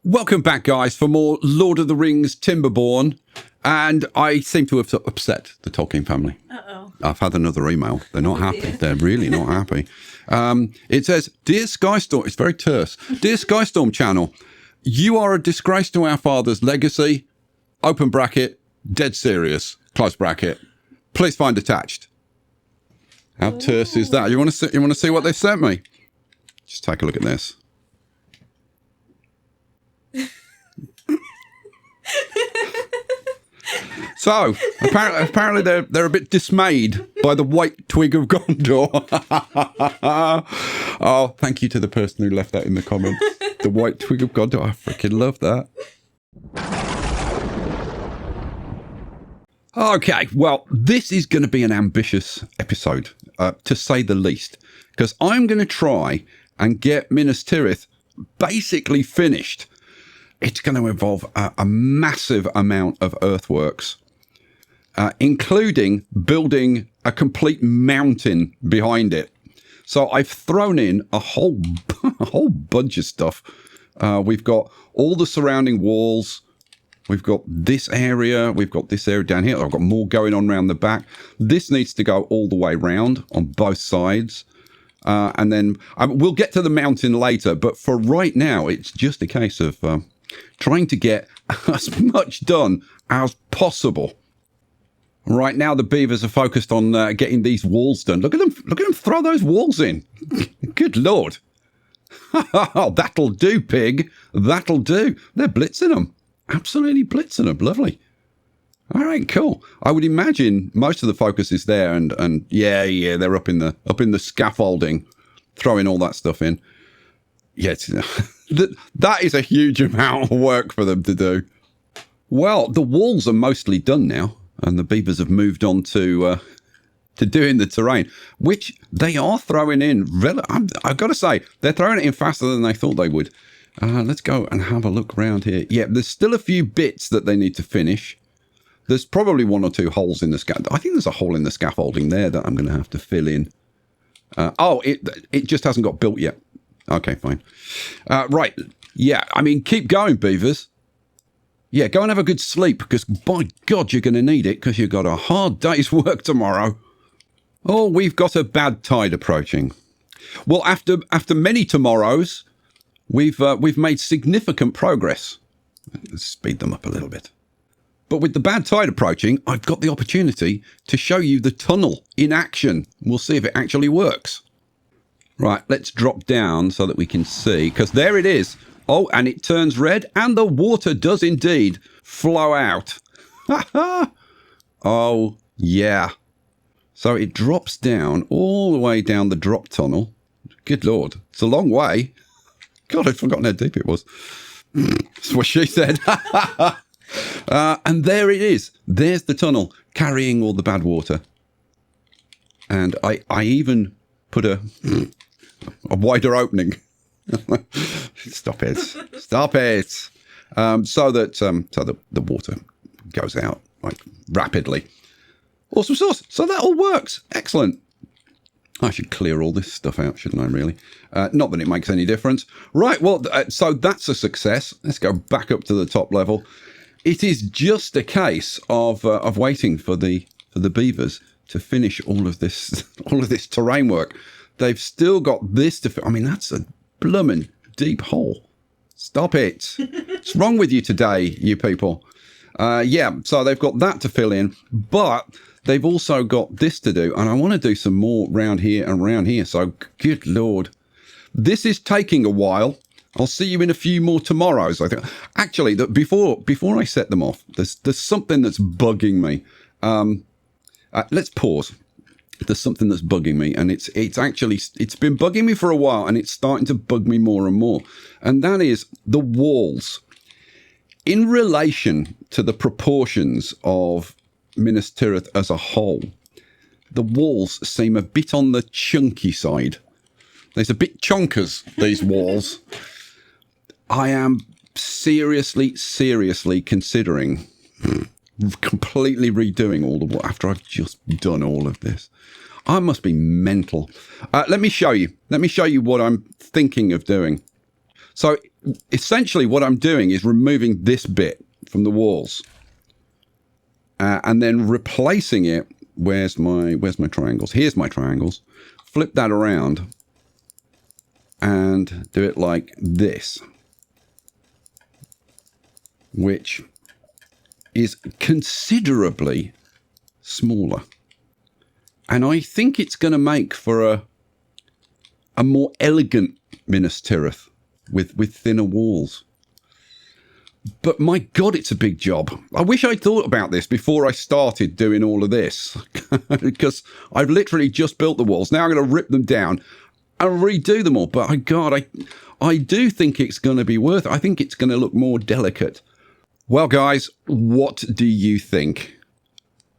Welcome back, guys, for more Lord of the Rings Timberborn. And I seem to have upset the Tolkien family. Uh-oh. I've had another email. They're not happy. Dear. They're really not happy. It says, Dear Skystorm, it's very terse. Dear Skystorm channel, you are a disgrace to our father's legacy. Open bracket, dead serious, close bracket. Please find attached. How terse is that? You want to see what they've sent me? Just take a look at this. So apparently they're a bit dismayed by the white twig of Gondor. Oh, thank you to the person who left that in the comments. The white twig of Gondor. I freaking love that. Okay, well, this is going to be an ambitious episode, to say the least, because I'm going to try and get Minas Tirith basically finished. It's going to involve a massive amount of earthworks, including building a complete mountain behind it. So I've thrown in a whole bunch of stuff. We've got all the surrounding walls. We've got this area. We've got this area down here. I've got more going on around the back. This needs to go all the way round on both sides. And then we'll get to the mountain later. But for right now, it's just a case of trying to get as much done as possible. Right now, the beavers are focused on getting these walls done. Look at them throw those walls in. Good Lord. That'll do, pig. That'll do. They're blitzing them. Absolutely blitzing them. Lovely. All right, cool. I would imagine most of the focus is there, and yeah, they're up in the scaffolding, throwing all that stuff in. Yeah, that is a huge amount of work for them to do. Well, the walls are mostly done now, and the beavers have moved on to doing the terrain, which they are throwing in. I've got to say, they're throwing it in faster than they thought they would. Let's go and have a look around here. Yeah, there's still a few bits that they need to finish. There's probably one or two holes in the scaffolding. I think there's a hole in the scaffolding there that I'm going to have to fill in. It just hasn't got built yet. Okay, fine. Right. Yeah, I mean, keep going, beavers. Yeah, go and have a good sleep, because by God, you're going to need it, because you've got a hard day's work tomorrow. Oh, we've got a bad tide approaching. Well, after many tomorrows, we've made significant progress. Let's speed them up a little bit. But with the bad tide approaching, I've got the opportunity to show you the tunnel in action. We'll see if it actually works. Right, let's drop down so that we can see, because there it is. Oh, and it turns red, and the water does indeed flow out. Oh, yeah. So it drops down all the way down the drop tunnel. Good Lord, it's a long way. God, I'd forgotten how deep it was. That's what she said. And there it is. There's the tunnel carrying all the bad water. And I even put a wider opening. Stop it. Stop it. So that the water goes out like rapidly. Awesome sauce. So that all works. Excellent. I should clear all this stuff out, shouldn't I, really? Not that it makes any difference. Right, well, so that's a success. Let's go back up to the top level. It is just a case of waiting for the beavers to finish all of this terrain work. They've still got this to... I mean, that's a bloomin' deep hole. Stop it. What's wrong with you today, you people? Yeah, so they've got that to fill in, but they've also got this to do, and I want to do some more round here and round here, so good Lord. This is taking a while. I'll see you in a few more tomorrows, I think. Actually, before I set them off, there's something that's bugging me. Let's pause. There's something that's bugging me, and it's been bugging me for a while, and it's starting to bug me more and more. And that is the walls. In relation to the proportions of Minas Tirith as a whole, the walls seem a bit on the chunky side. There's a bit chonkers, these walls. I am seriously considering completely redoing all the wall after I've just done all of this. I must be mental. Let me show you. Let me show you what I'm thinking of doing. So essentially what I'm doing is removing this bit from the walls and then replacing it. Where's my triangles? Here's my triangles. Flip that around and do it like this, which is considerably smaller. And I think it's going to make for a more elegant Minas Tirith with thinner walls. But my God, it's a big job. I wish I'd thought about this before I started doing all of this, because I've literally just built the walls. Now I'm going to rip them down and redo them all. But I do think it's going to be worth it. I think it's going to look more delicate. Well, guys, what do you think?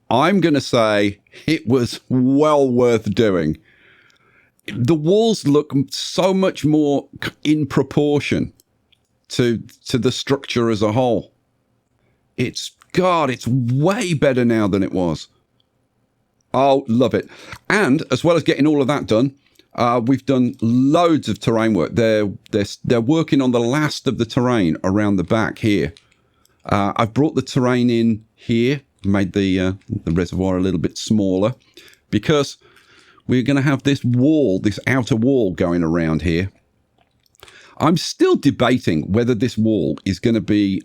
I'm going to say it was well worth doing. The walls look so much more in proportion to the structure as a whole. It's way better now than it was. Oh, love it. And as well as getting all of that done, we've done loads of terrain work. They're working on the last of the terrain around the back here. I've brought the terrain in here, made the reservoir a little bit smaller, because we're going to have this wall, this outer wall going around here. I'm still debating whether this wall is going to be,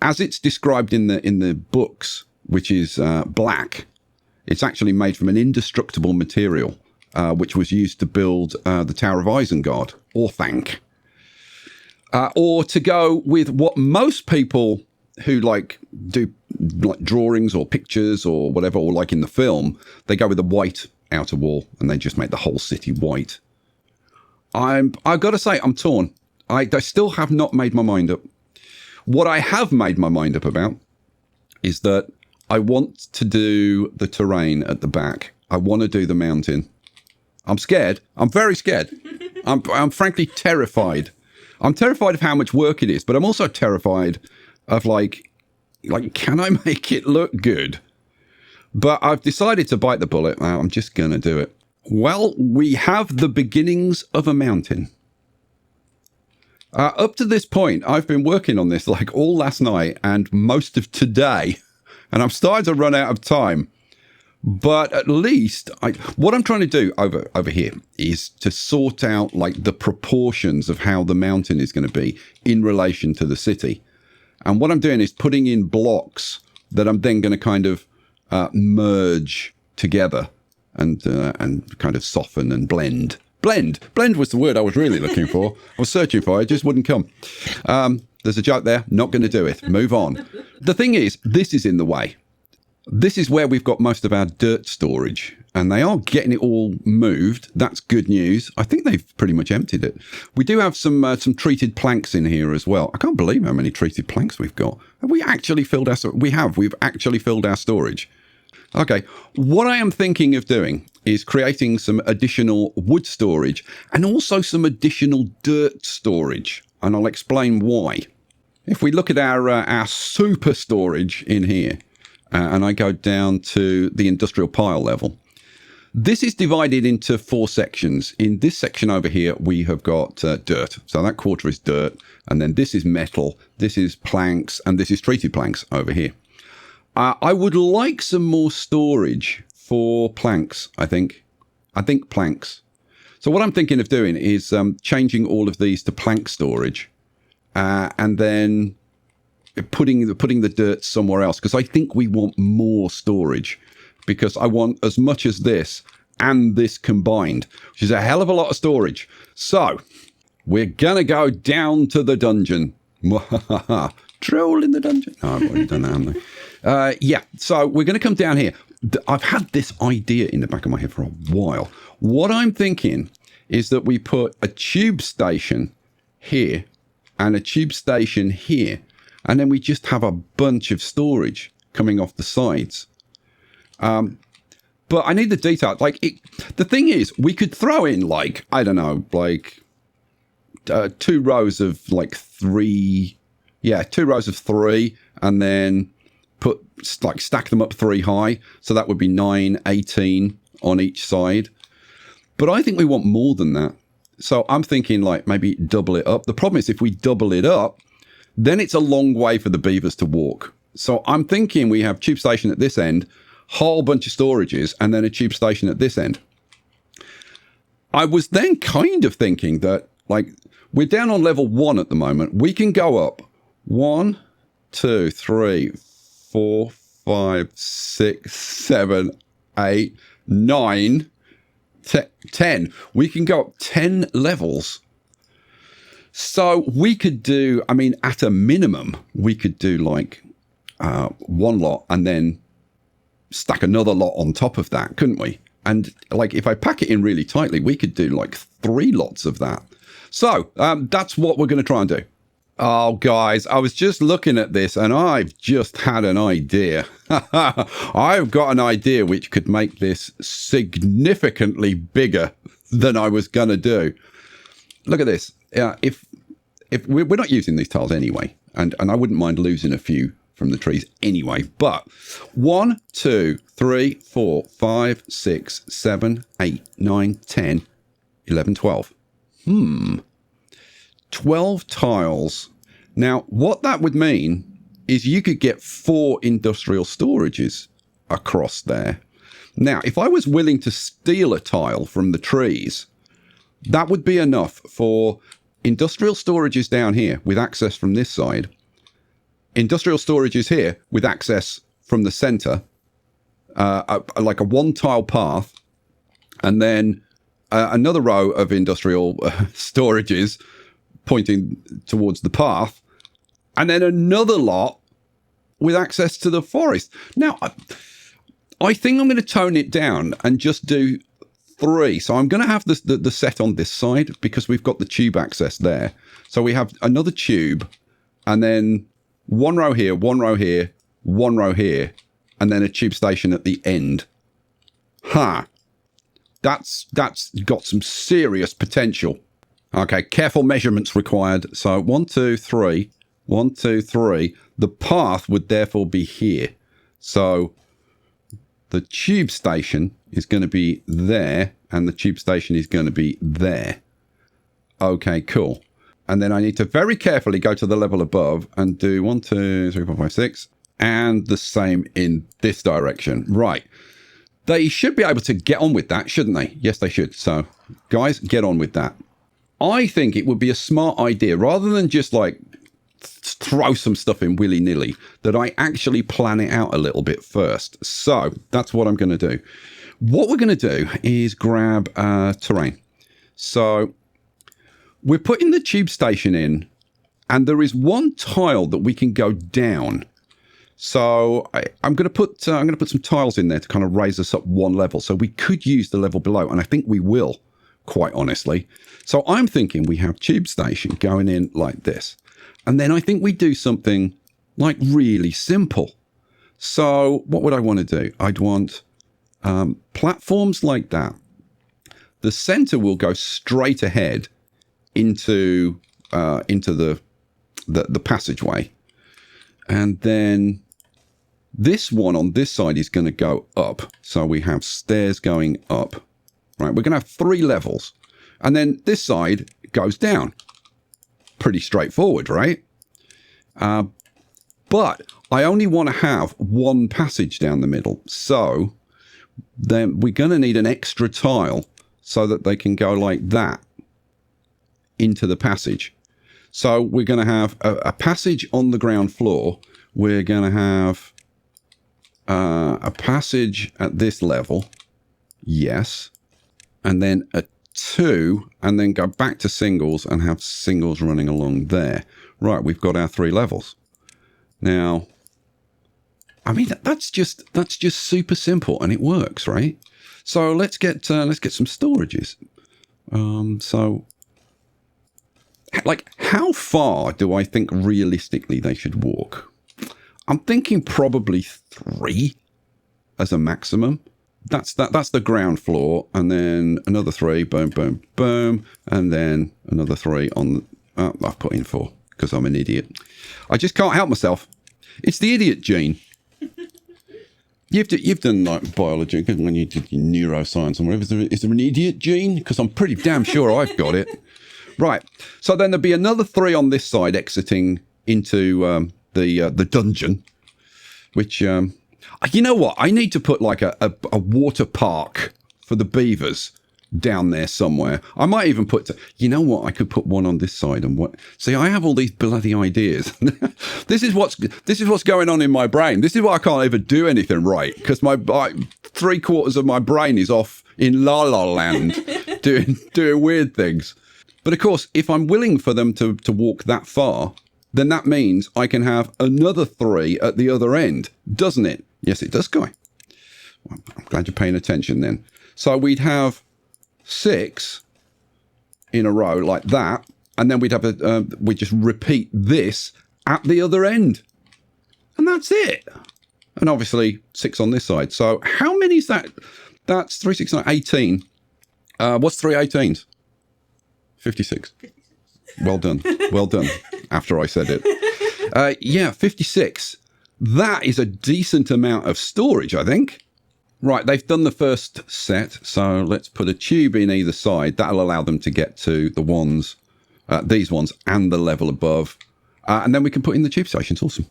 as it's described in the books, which is black. It's actually made from an indestructible material, which was used to build the Tower of Isengard, or Thank. Or to go with what most people who do drawings or pictures or whatever, or like in the film, they go with a white outer wall and they just make the whole city white. I've got to say, I'm torn. I still have not made my mind up. What I have made my mind up about is that I want to do the terrain at the back. I want to do the mountain. I'm scared. I'm very scared. I'm frankly terrified. I'm terrified of how much work it is, but I'm also terrified of like, can I make it look good? But I've decided to bite the bullet. I'm just going to do it. Well, we have the beginnings of a mountain. Up to this point, I've been working on this all last night and most of today, and I'm starting to run out of time. But at least what I'm trying to do over here is to sort out the proportions of how the mountain is going to be in relation to the city. And what I'm doing is putting in blocks that I'm then going to kind of merge together and kind of soften and blend. Blend was the word I was really looking for. I was searching for it, just wouldn't come. There's a joke there. Not going to do it. Move on. The thing is, this is in the way. This is where we've got most of our dirt storage, and they are getting it all moved. That's good news. I think they've pretty much emptied it. We do have some treated planks in here as well. I can't believe how many treated planks we've got. Have we actually filled our storage? We've actually filled our storage. Okay, what I am thinking of doing is creating some additional wood storage and also some additional dirt storage, and I'll explain why. If we look at our super storage in here, and I go down to the industrial pile level, this is divided into 4 sections. In this section over here, we have got dirt. So that quarter is dirt, and then this is metal, this is planks, and this is treated planks over here. I would like some more storage for planks, I think. Planks. So what I'm thinking of doing is changing all of these to plank storage, and then putting the dirt somewhere else, because I think we want more storage, because I want as much as this and this combined, which is a hell of a lot of storage. So we're going to go down to the dungeon. Troll in the dungeon. Oh, I've already done that, haven't I? Yeah, so we're going to come down here. I've had this idea in the back of my head for a while. What I'm thinking is that we put a tube station here and a tube station here, and then we just have a bunch of storage coming off the sides. But I need the detail. The thing is, we could throw in 2 rows of 3. Yeah, 2 rows of 3, and then stack them up 3 high. So that would be 9, 18 on each side. But I think we want more than that. So I'm thinking like maybe double it up. The problem is if we double it up, then it's a long way for the beavers to walk. So I'm thinking we have tube station at this end, whole bunch of storages, and then a tube station at this end. I was then kind of thinking that, like, we're down on level 1 at the moment. We can go up 1, 2, 3, 4, 5, 6, 7, 8, 9, 10. We can go up 10 levels. So we could do, I mean, at a minimum, we could do like one lot and then stack another lot on top of that, couldn't we? And like if I pack it in really tightly, we could do like 3 lots of that. So that's what we're going to try and do. Oh, guys, I was just looking at this and I've just had an idea. I've got an idea which could make this significantly bigger than I was going to do. Look at this. If we're not using these tiles anyway, and I wouldn't mind losing a few from the trees anyway, but 1, 2, 3, 4, 5, 6, 7, 8, 9, 10, 11, 12. 12 tiles. Now, what that would mean is you could get 4 industrial storages across there. Now, if I was willing to steal a tile from the trees, that would be enough for industrial storages down here with access from this side, industrial storages here with access from the center, like a 1-tile path, and then another row of industrial storages pointing towards the path, and then another lot with access to the forest. Now, I think I'm going to tone it down and just do 3. So I'm going to have the set on this side because we've got the tube access there. So we have another tube and then 1 row here, 1 row here, 1 row here, and then a tube station at the end. That's got some serious potential. Okay, careful measurements required. So 1, 2, 3, 1, 2, 3. The path would therefore be here. So the tube station is going to be there, and the tube station is going to be there. Okay, cool. And then I need to very carefully go to the level above and do 1, 2, 3, 4, 5, 6, and the same in this direction. Right. They should be able to get on with that, shouldn't they? Yes, they should. So, guys, get on with that. I think it would be a smart idea, rather than just like throw some stuff in willy-nilly, that I actually plan it out a little bit first. So that's what I'm going to do. What we're going to do is grab terrain. So we're putting the tube station in, and there is 1 tile that we can go down. So I'm going to put some tiles in there to kind of raise us up 1 level. So we could use the level below, and I think we will, quite honestly. So I'm thinking we have tube station going in like this. And then I think we do something like really simple. So what would I want to do? I'd want platforms like that. The center will go straight ahead into the passageway. And then this one on this side is going to go up. So we have stairs going up. Right, we're going to have 3 levels. And then this side goes down. Pretty straightforward, right? But I only want to have 1 passage down the middle. So then we're going to need an extra tile so that they can go like that into the passage. So we're going to have a passage on the ground floor. We're going to have a passage at this level. Yes. And then a 2, and then go back to singles and have singles running along there. Right, we've got our 3 levels. Now, I mean, that's just super simple, and it works, right? So let's get some storages. So, like, how far do I think realistically they should walk? I'm thinking probably 3 as a maximum. That's the ground floor, and then another 3, boom, boom, boom, and then another 3 on. I've put in 4 because I'm an idiot. I just can't help myself. It's the idiot gene. You've done like biology when you did your neuroscience and whatever. Is there an idiot gene? Because I'm pretty damn sure I've got it. Right. So then there'll be another 3 on this side exiting into the dungeon, which you know what? I need to put like a water park for the beavers down there somewhere. I might even put, you know what? I could put one on this side and what? See, I have all these bloody ideas. This is what's going on in my brain. This is why I can't ever do anything right, because my 3/4 of my brain is off in La La Land doing weird things. But of course, if I'm willing for them to walk that far, then that means I can have another 3 at the other end, doesn't it? Yes, it does, Guy. Well, I'm glad you're paying attention then. So we'd have 6 in a row like that, and then we'd have we just repeat this at the other end, and that's it. And obviously 6 on this side. So how many is that? That's 3, 6, 9, 18. What's 3 18s? 56. Well done. Well done. After I said it. Yeah, 56. That is a decent amount of storage, I think. Right, they've done the first set, so let's put a tube in either side. That'll allow them to get to the ones, these ones, and the level above. And then we can put in the tube stations. Awesome.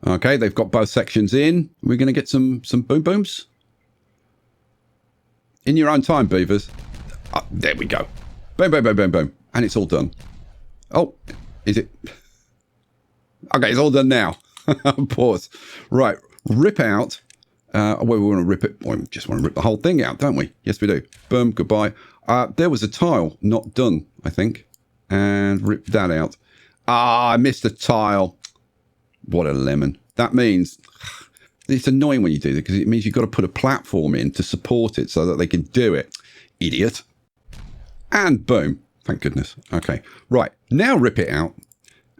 Okay, they've got both sections in. We're going to get some boom booms. In your own time, beavers. Oh, there we go. Boom, boom, boom, boom, boom. And it's all done. Oh, is it? Okay, it's all done now. Pause. Right, rip out. Well, we want to rip it. Well, we just want to rip the whole thing out, don't we? Yes, we do. Boom, goodbye. There was a tile not done, I think. And rip that out. I missed a tile. What a lemon. That means it's annoying when you do that, because it means you've got to put a platform in to support it so that they can do it. Idiot. And boom. Thank goodness. Okay. Right. Now rip it out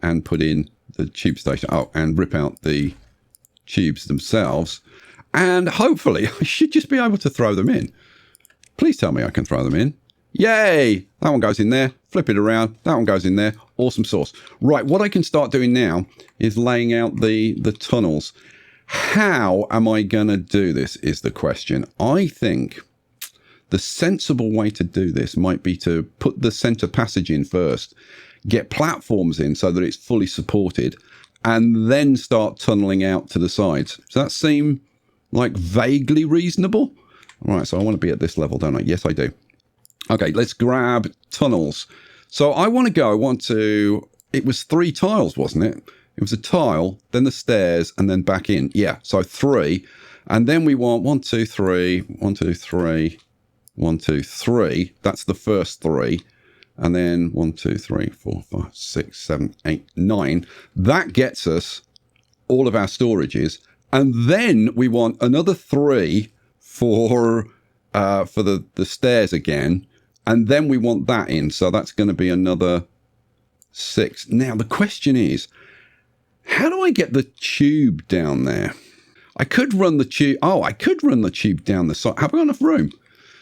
and put in the tube station. Oh, and rip out the tubes themselves. And hopefully I should just be able to throw them in. Please tell me I can throw them in. Yay! That one goes in there. Flip it around. That one goes in there. Awesome sauce. Right. What I can start doing now is laying out the tunnels. How am I going to do this is the question. I think the sensible way to do this might be to put the center passage in first, get platforms in so that it's fully supported, and then start tunneling out to the sides. Does that seem like vaguely reasonable? All right, so I want to be at this level, don't I? Yes, I do. Okay, let's grab tunnels. So I want to, it was 3 tiles, wasn't it? It was a tile, then the stairs, and then back in. Yeah, so 3. And then we want 1, 2, 3, 1, 2, 3, 1, 2, 3. That's the first 3. And then 1, 2, 3, 4, 5, 6, 7, 8, 9. That gets us all of our storages. And then we want another 3 for the stairs again. And then we want that in. So that's going to be another 6. Now, the question is, how do I get the tube down there? I could run the tube. Oh, I could run the tube down the side. Have I got enough room?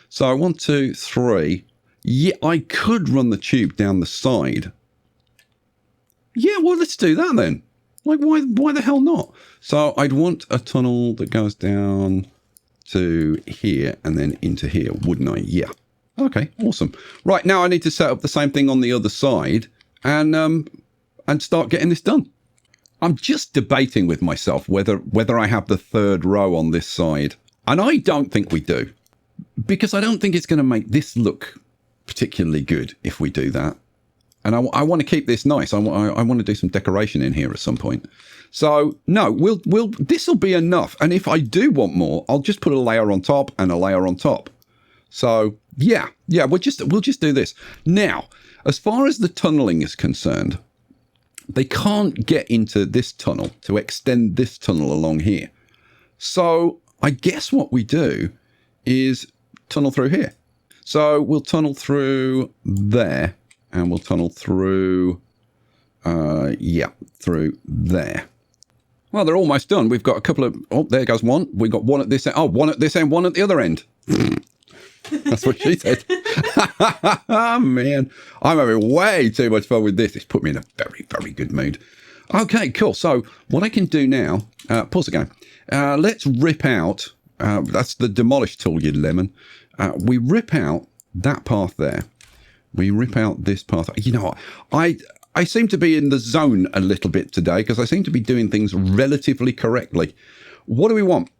So 1, 2, 3. Yeah, I could run the tube down the side. Yeah, well, let's do that then. Like, why the hell not? So I'd want a tunnel that goes down to here and then into here, wouldn't I? Yeah. Okay, awesome. Right, now I need to set up the same thing on the other side and start getting this done. I'm just debating with myself whether I have the 3rd row on this side. And I don't think we do. Because I don't think it's going to make this look particularly good if we do that. And I want to keep this nice. I want to do some decoration in here at some point. So no, this will be enough. And if I do want more, I'll just put a layer on top and a layer on top. So yeah, we'll just do this. Now, as far as the tunneling is concerned, they can't get into this tunnel to extend this tunnel along here. So I guess what we do is tunnel through here. So we'll tunnel through there, and we'll tunnel through, through there. Well, they're almost done. We've got a couple of, oh, there goes one. We've got one at this end. Oh, one at this end, one at the other end. That's what she said. Oh, man. I'm having way too much fun with this. It's put me in a very, very good mood. Okay, cool. So what I can do now, pause again. Let's rip out, that's the demolish tool, you lemon. We rip out that path there. We rip out this path. You know what? I seem to be in the zone a little bit today because I seem to be doing things relatively correctly. What do we want?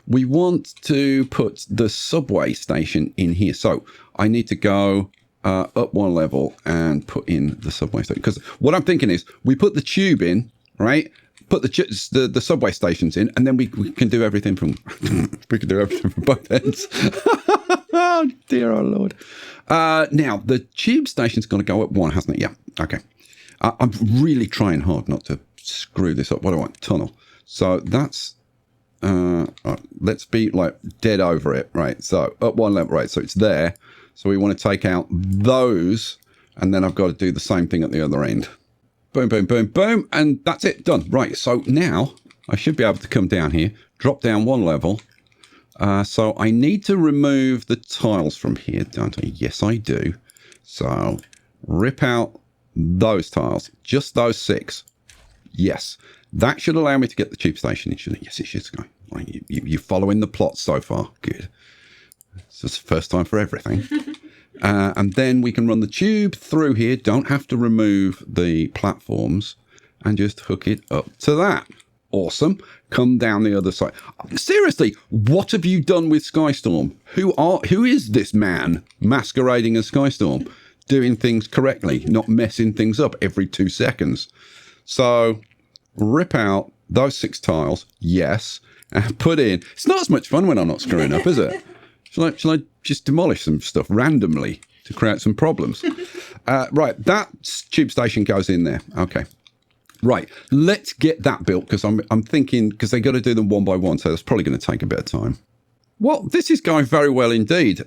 We want to put the subway station in here. So I need to go up one level and put in the subway station. Because what I'm thinking is we put the tube in, right? Put the subway stations in, and then we can do everything from we can do everything from both ends. Oh dear, oh Lord. Now the tube station's got to go up one, hasn't it? Yeah. Okay. I'm really trying hard not to screw this up. What do I want? Tunnel. So that's right, let's be like dead over it, right? So up one level, right? So it's there. So we want to take out those, and then I've got to do the same thing at the other end. Boom, boom, boom, boom, and that's it, done. Right, so now I should be able to come down here, drop down one level. So I need to remove the tiles from here, don't I? Yes, I do. So rip out those tiles, just those 6. Yes, that should allow me to get the tube station in, shouldn't it? Yes, it should. You're following the plot so far. Good. It's just the first time for everything. And then we can run the tube through here. Don't have to remove the platforms and just hook it up to that. Awesome. Come down the other side. Seriously, what have you done with Skystorm? Who is this man masquerading as Skystorm? Doing things correctly, not messing things up every 2 seconds. So rip out those 6 tiles. Yes. And put in. It's not as much fun when I'm not screwing up, is it? Shall I just demolish some stuff randomly to create some problems? Right, that tube station goes in there. Okay. Right, let's get that built because I'm thinking, because they got to do them one by one, so that's probably going to take a bit of time. Well, this is going very well indeed.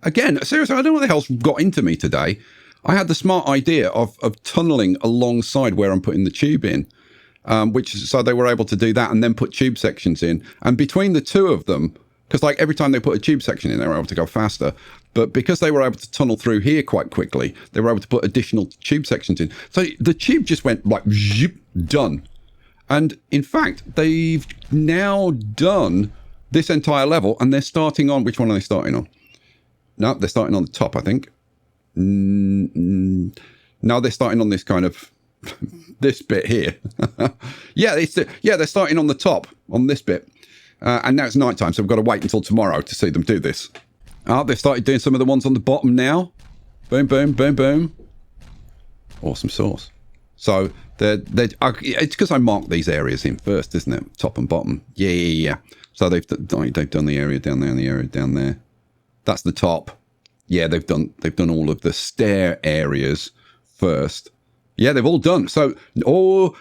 Again, seriously, I don't know what the hell's got into me today. I had the smart idea of tunneling alongside where I'm putting the tube in, so they were able to do that and then put tube sections in. And between the two of them, because like every time they put a tube section in, they were able to go faster. But because they were able to tunnel through here quite quickly, they were able to put additional tube sections in. So the tube just went like, zip, done. And in fact, they've now done this entire level, and they're starting on, which one are they starting on? No, they're starting on the top, I think. No, they're starting on this kind of, this bit here. Yeah, they're starting on the top, on this bit. And now it's nighttime, so we've got to wait until tomorrow to see them do this. They've started doing some of the ones on the bottom now. Boom, boom, boom, boom. Awesome sauce. So it's because I marked these areas in first, isn't it? Top and bottom. Yeah. So they've done the area down there and the area down there. That's the top. Yeah, they've done all of the stair areas first. Yeah, they've all done. So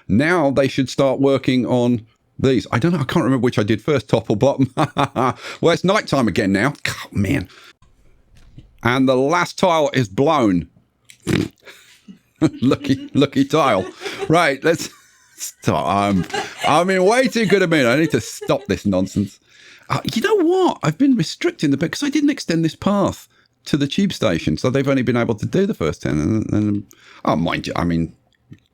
now they should start working on these. I don't know. I can't remember which I did first, top or bottom. Well, it's nighttime again now. Oh, man. And the last tile is blown. lucky tile. Right, let's stop. I'm in way too good a mood. I need to stop this nonsense. You know what? I've been restricting the bit because I didn't extend this path to the tube station. So they've only been able to do the first 10. And mind you, I mean,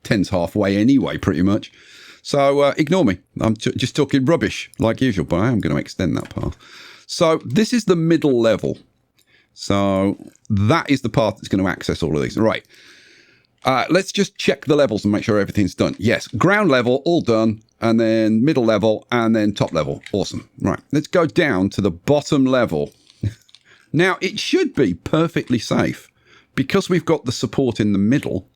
10's halfway anyway, pretty much. So ignore me. I'm just talking rubbish like usual, but I am going to extend that path. So this is the middle level. So that is the path that's going to access all of these. Right. Let's just check the levels and make sure everything's done. Yes, ground level, all done. And then middle level and then top level. Awesome. Right. Let's go down to the bottom level. Now, it should be perfectly safe because we've got the support in the middle.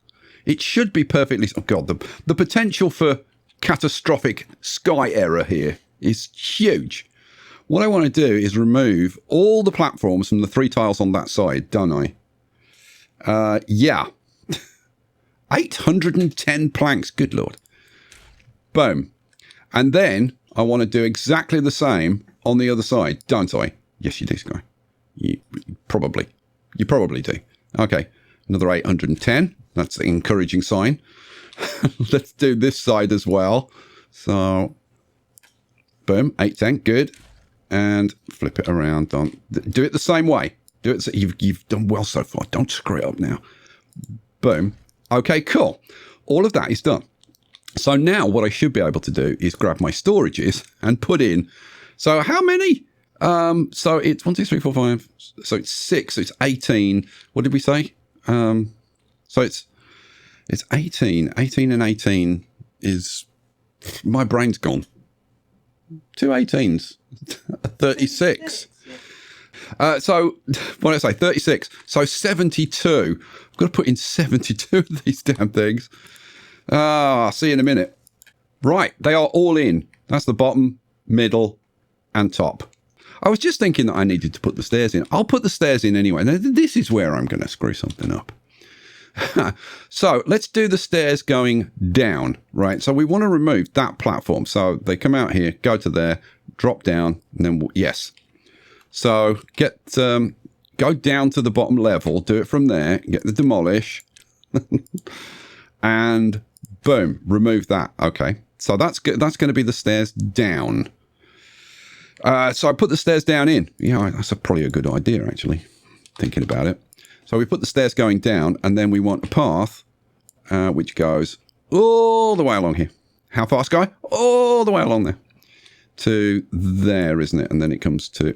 It should be perfectly... Oh, God, the potential for catastrophic sky error here is huge. What I want to do is remove all the platforms from the 3 tiles on that side, don't I? Yeah. 810 planks, good Lord. Boom. And then I want to do exactly the same on the other side, don't I? Yes, you do, Sky. You probably do. Okay, another 810. That's an encouraging sign. Let's do this side as well. So, boom, 810, good. And flip it around. Do it the same way. Do it. You've done well so far. Don't screw it up now. Boom. Okay, cool. all of that is done. So now what I should be able to do is grab my storages and put in. So how many? So it's 1, 2, 3, 4, 5. So it's 6. So it's 18. What did we say? So it's 18. 18 and 18 is, my brain's gone. 2 18s. 36. So what did I say? 36. So 72. I've got to put in 72 of these damn things. I'll see you in a minute. Right, they are all in. That's the bottom, middle, and top. I was just thinking that I needed to put the stairs in. I'll put the stairs in anyway. Now, this is where I'm going to screw something up. So let's do the stairs going down, right? So we want to remove that platform. So they come out here, go to there, drop down, and then yes. So go down to the bottom level, do it from there, get the demolish, and boom, remove that. Okay, so that's good. That's going to be the stairs down. So I put the stairs down in. Yeah, that's probably a good idea, actually, thinking about it. So we put the stairs going down, and then we want a path which goes all the way along here. How fast, guy? All the way along there. To there, isn't it? And then it comes to,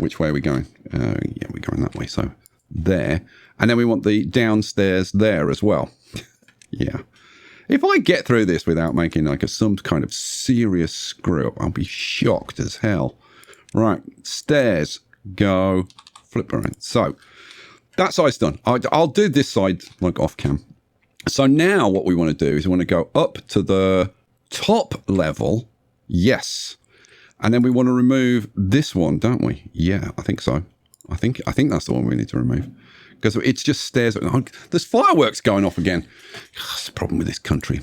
which way are we going? Yeah, we're going that way. So there. And then we want the downstairs there as well. Yeah. If I get through this without making like some kind of serious screw up, I'll be shocked as hell. Right. Stairs go flip around. So that side's done. I'll do this side like off cam. So now what we want to do is we want to go up to the top level. Yes. And then we want to remove this one, don't we? Yeah, I think so. I think that's the one we need to remove. Because it's just stairs. There's fireworks going off again. That's the problem with this country.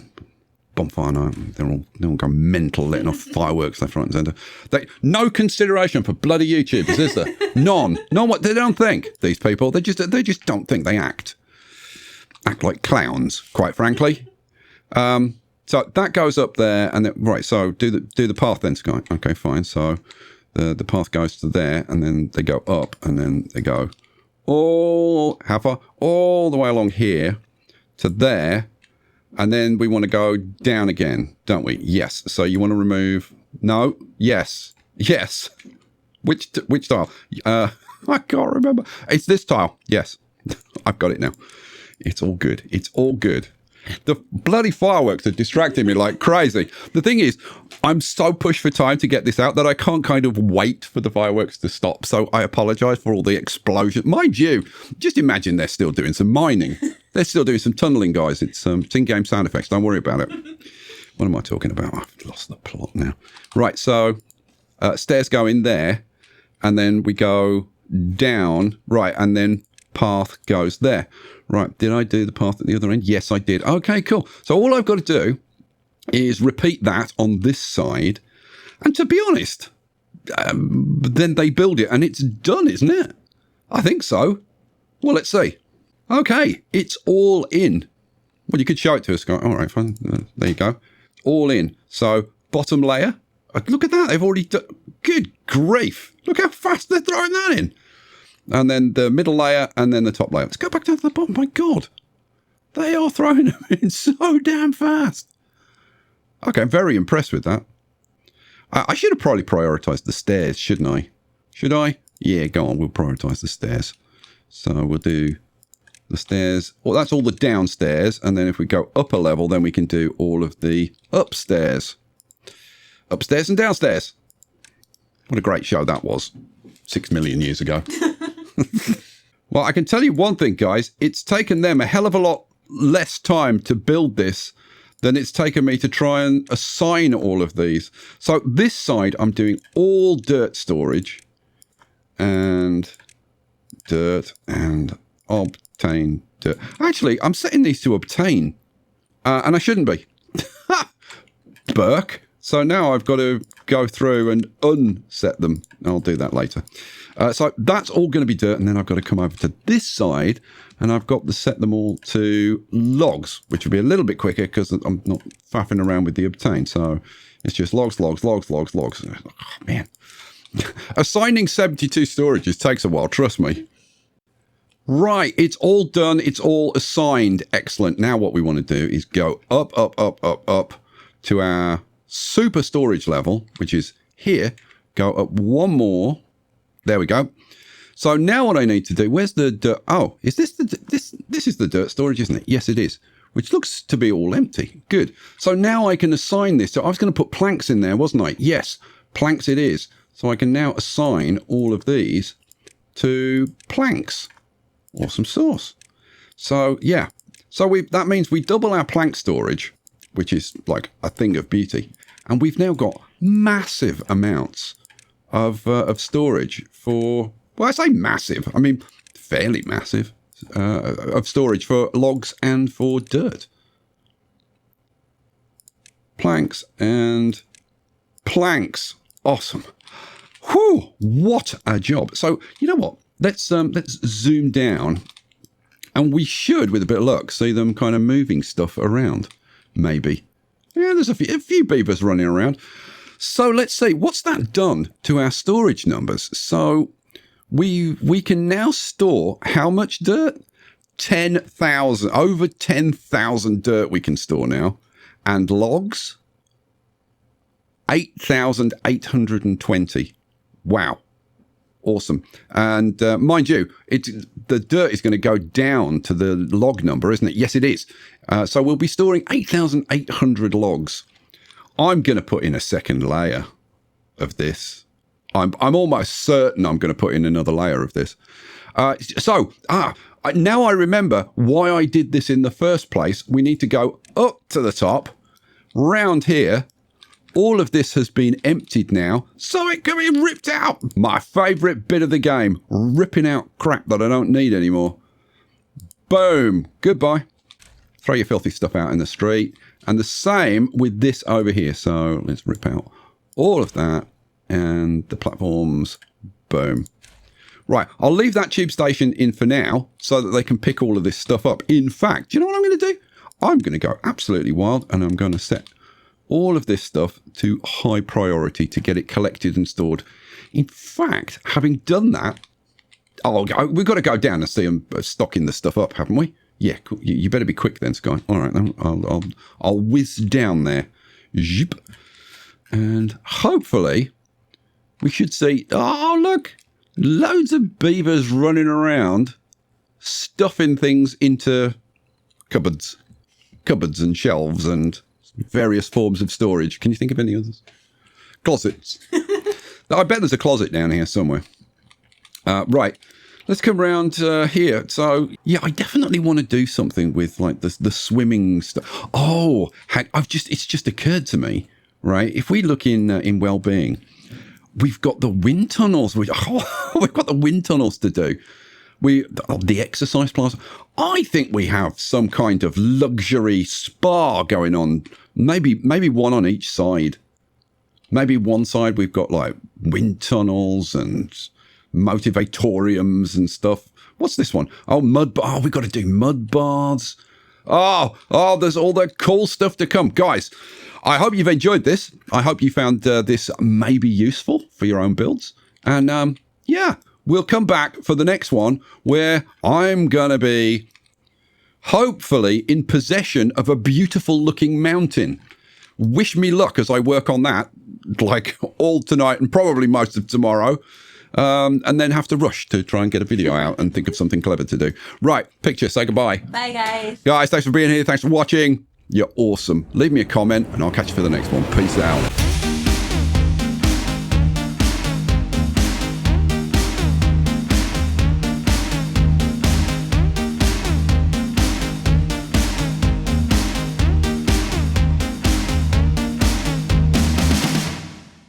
Bonfire night. They're all going mental, letting off fireworks left, right, and centre. No consideration for bloody YouTubers, is there? None. What they don't think. These people. They just don't think. They act like clowns, quite frankly. So that goes up there, and then, right. So do the path then, Sky. Okay, fine. So the path goes to there, and then they go up, and then they go all the way along here to there, and then we want to go down again, don't we? Yes. So you want to remove? No. Yes. Which tile? I can't remember. It's this tile. Yes, I've got it now. It's all good. It's all good. The bloody fireworks are distracting me like crazy. The thing is, I'm so pushed for time to get this out that I can't kind of wait for the fireworks to stop. So I apologize for all the explosion. Mind you, just imagine they're still doing some mining. They're still doing some tunneling, guys. It's in-game sound effects. Don't worry about it. What am I talking about? I've lost the plot now. Right, so stairs go in there, and then we go down. Right, and then path goes there. Right, did I do the path at the other end? Yes, I did. Okay, cool. So all I've got to do is repeat that on this side. And to be honest, then they build it and it's done, isn't it? I think so. Well, let's see. Okay, it's all in. Well, you could show it to us, guys. All right, fine. There you go. All in. So bottom layer. Look at that. They've already done. Good grief. Look how fast they're throwing that in. And then the middle layer, and then the top layer. Let's go back down to the bottom. My God. They are throwing them in so damn fast. Okay, I'm very impressed with that. I should have probably prioritized the stairs, shouldn't I? Should I? Yeah, go on. We'll prioritize the stairs. So we'll do the stairs. Well, that's all the downstairs. And then if we go up a level, then we can do all of the upstairs. Upstairs and downstairs. What a great show that was. 6 million years ago. Well, I can tell you one thing, guys. It's taken them a hell of a lot less time to build this than it's taken me to try and assign all of these. So this side, I'm doing all dirt storage and dirt and obtain dirt. Actually, I'm setting these to obtain, and I shouldn't be. Burke. So now I've got to go through and unset them. I'll do that later. So that's all going to be dirt. And then I've got to come over to this side and I've got to set them all to logs, which will be a little bit quicker because I'm not faffing around with the obtain. So it's just logs. Oh, man. Assigning 72 storages takes a while, trust me. Right, it's all done. It's all assigned. Excellent. Now what we want to do is go up, up, up, up, up to our super storage level, which is here. Go up one more. There we go. So now what I need to do, where's the dirt? Oh, is this this is the dirt storage, isn't it? Yes, it is, which looks to be all empty. Good. So now I can assign this. So I was going to put planks in there, wasn't I? Yes, planks it is. So I can now assign all of these to planks. Awesome sauce. So yeah, so that means we double our plank storage, which is like a thing of beauty, and we've now got massive amounts of storage for. Well, I say massive. I mean fairly massive of storage for logs and for dirt. Planks and planks. Awesome. Whew! What a job. So you know what? Let's zoom down, and we should, with a bit of luck, see them kind of moving stuff around. Maybe. Yeah, there's a few beavers running around. So let's see, what's that done to our storage numbers? So we can now store how much dirt? 10,000. Over 10,000 dirt we can store now. And logs? 8,820. Wow. Awesome. And mind you, the dirt is going to go down to the log number, isn't it? Yes, it is. So we'll be storing 8,800 logs. I'm going to put in a second layer of this. I'm almost certain I'm going to put in another layer of this. Now I remember why I did this in the first place. We need to go up to the top, round here. All of this has been emptied now, so it can be ripped out. My favourite bit of the game, ripping out crap that I don't need anymore. Boom. Goodbye. Throw your filthy stuff out in the street. And the same with this over here. So let's rip out all of that and the platforms. Boom. Right, I'll leave that tube station in for now so that they can pick all of this stuff up. In fact, do you know what I'm going to do? I'm going to go absolutely wild, and I'm going to set all of this stuff to high priority to get it collected and stored. In fact, having done that, we've got to go down and see them stocking the stuff up, haven't we? Yeah, cool. You better be quick then, Sky. All right, then I'll whiz down there. Zip. And hopefully we should see, oh, look, loads of beavers running around, stuffing things into cupboards and shelves and various forms of storage. Can you think of any others? Closets. I bet there's a closet down here somewhere. Right. Let's come around here. So, yeah, I definitely want to do something with like the swimming stuff. Oh, it's just occurred to me, right? If we look in well-being, we've got the wind tunnels. We've got the wind tunnels to do. The exercise plaza. I think we have some kind of luxury spa going on. Maybe one on each side. Maybe one side we've got like wind tunnels and motivatoriums and stuff. What's this one? Oh, we've got to do mud baths. Oh, there's all that cool stuff to come. Guys, I hope you've enjoyed this. I hope you found this maybe useful for your own builds. And yeah, we'll come back for the next one where I'm going to be hopefully in possession of a beautiful looking mountain. Wish me luck as I work on that, like all tonight and probably most of tomorrow. And then have to rush to try and get a video out and think of something clever to do. Right, picture, say goodbye. Bye, guys. Guys, thanks for being here. Thanks for watching. You're awesome. Leave me a comment and I'll catch you for the next one. Peace out.